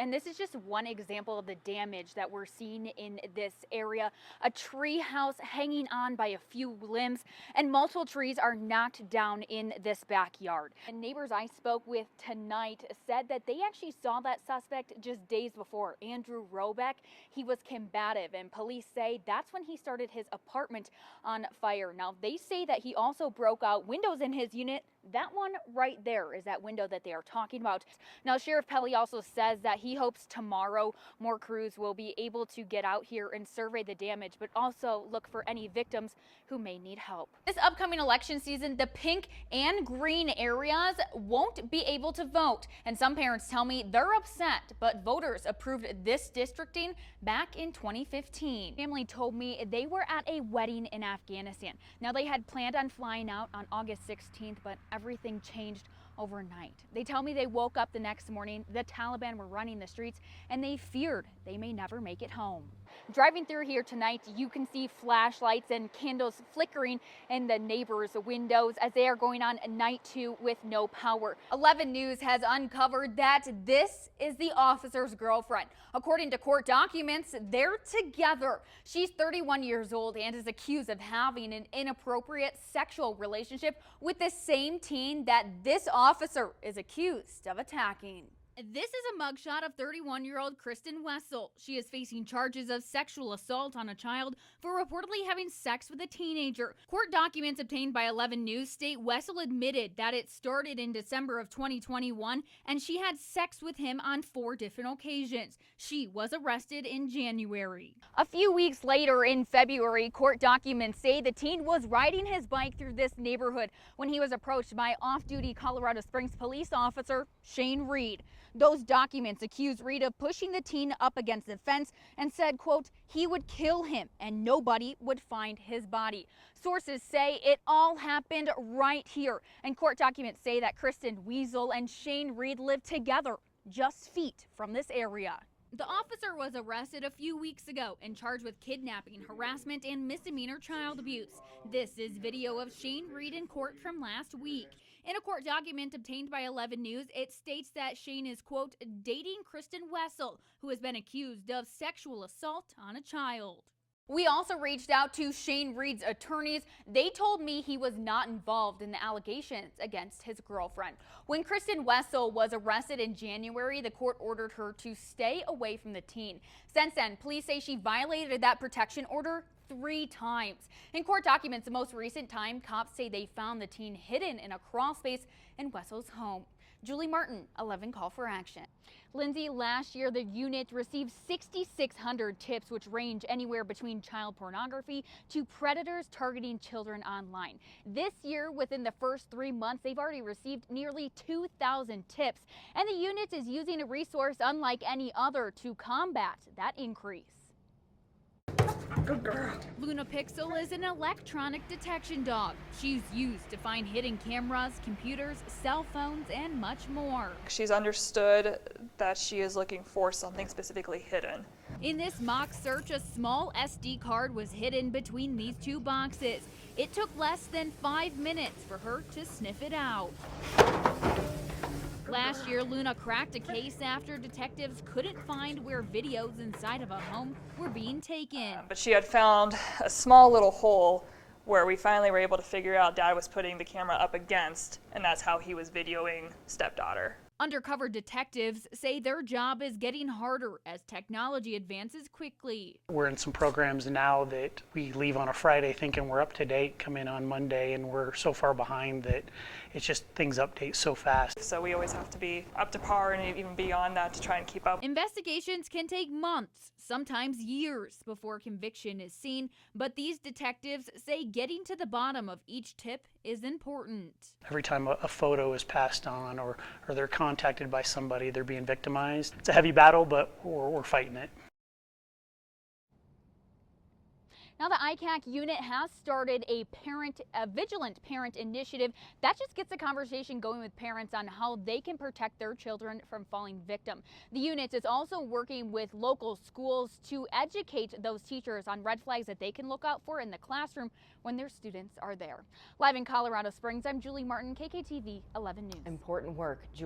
And this is just one example of the damage that we're seeing in this area. A tree house hanging on by a few limbs, and multiple trees are knocked down in this backyard. And neighbors I spoke with tonight said that they actually saw that suspect just days before, Andrew Robeck. He was combative, and police say that's when he started his apartment on fire. Now, they say that he also broke out windows in his unit. That one right there is that window that they are talking about. Now, Sheriff Pelly also says that he hopes tomorrow more crews will be able to get out here and survey the damage, but also look for any victims who may need help. This upcoming election season, the pink and green areas won't be able to vote, and some parents tell me they're upset, but voters approved this districting back in 2015. Family told me they were at a wedding in Afghanistan. Now, they had planned on flying out on August 16th, but everything changed overnight. They tell me they woke up the next morning, the Taliban were running the streets, and they feared they may never make it home. Driving through here tonight, you can see flashlights and candles flickering in the neighbors' windows as they are going on night 2 with no power. 11 News has uncovered that this is the officer's girlfriend. According to court documents, they're together. She's 31 years old and is accused of having an inappropriate sexual relationship with the same teen that this officer is accused of attacking. This is a mugshot of 31-year-old Kristen Wessel. She is facing charges of sexual assault on a child for reportedly having sex with a teenager. Court documents obtained by 11 News state Wessel admitted that it started in December of 2021 and she had sex with him on 4 different occasions. She was arrested in January. A few weeks later in February, court documents say the teen was riding his bike through this neighborhood when he was approached by off-duty Colorado Springs police officer Shane Reed. Those documents accuse Reed of pushing the teen up against the fence and said, quote, he would kill him and nobody would find his body. Sources say it all happened right here, and court documents say that Kristen Weasel and Shane Reed lived together just feet from this area. The officer was arrested a few weeks ago and charged with kidnapping, harassment, and misdemeanor child abuse. This is video of Shane Reed in court from last week. In a court document obtained by 11 News, it states that Shane is, quote, dating Kristen Wessel, who has been accused of sexual assault on a child. We also reached out to Shane Reed's attorneys. They told me he was not involved in the allegations against his girlfriend. When Kristen Wessel was arrested in January, the court ordered her to stay away from the teen. Since then, police say she violated that protection order 3 times. In court documents, the most recent time, cops say they found the teen hidden in a crawl space in Wessel's home. Julie Martin, 11 Call for Action. Lindsay, last year the unit received 6,600 tips, which range anywhere between child pornography to predators targeting children online. This year, within the first 3 months, they've already received nearly 2,000 tips, and the unit is using a resource unlike any other to combat that increase. Good girl. Luna Pixel is an electronic detection dog. She's used to find hidden cameras, computers, cell phones, and much more. She's understood that she is looking for something specifically hidden. In this mock search, a small SD card was hidden between these 2 boxes. It took less than 5 minutes for her to sniff it out. Last year, Luna cracked a case after detectives couldn't find where videos inside of a home were being taken. But she had found a small little hole where we finally were able to figure out Dad was putting the camera up against, and that's how he was videoing stepdaughter. Undercover detectives say their job is getting harder as technology advances quickly. We're in some programs now that we leave on a Friday thinking we're up to date, come in on Monday, and we're so far behind that it's just things update so fast. So we always have to be up to par and even beyond that to try and keep up. Investigations can take months, sometimes years, before conviction is seen, but these detectives say getting to the bottom of each tip is important. Every time a photo is passed on or they're contacted by somebody, they're being victimized. It's a heavy battle, but we're fighting it. Now, the ICAC unit has started a vigilant parent initiative that just gets the conversation going with parents on how they can protect their children from falling victim. The unit is also working with local schools to educate those teachers on red flags that they can look out for in the classroom when their students are there. Live in Colorado Springs, I'm Julie Martin, KKTV 11 News. Important work.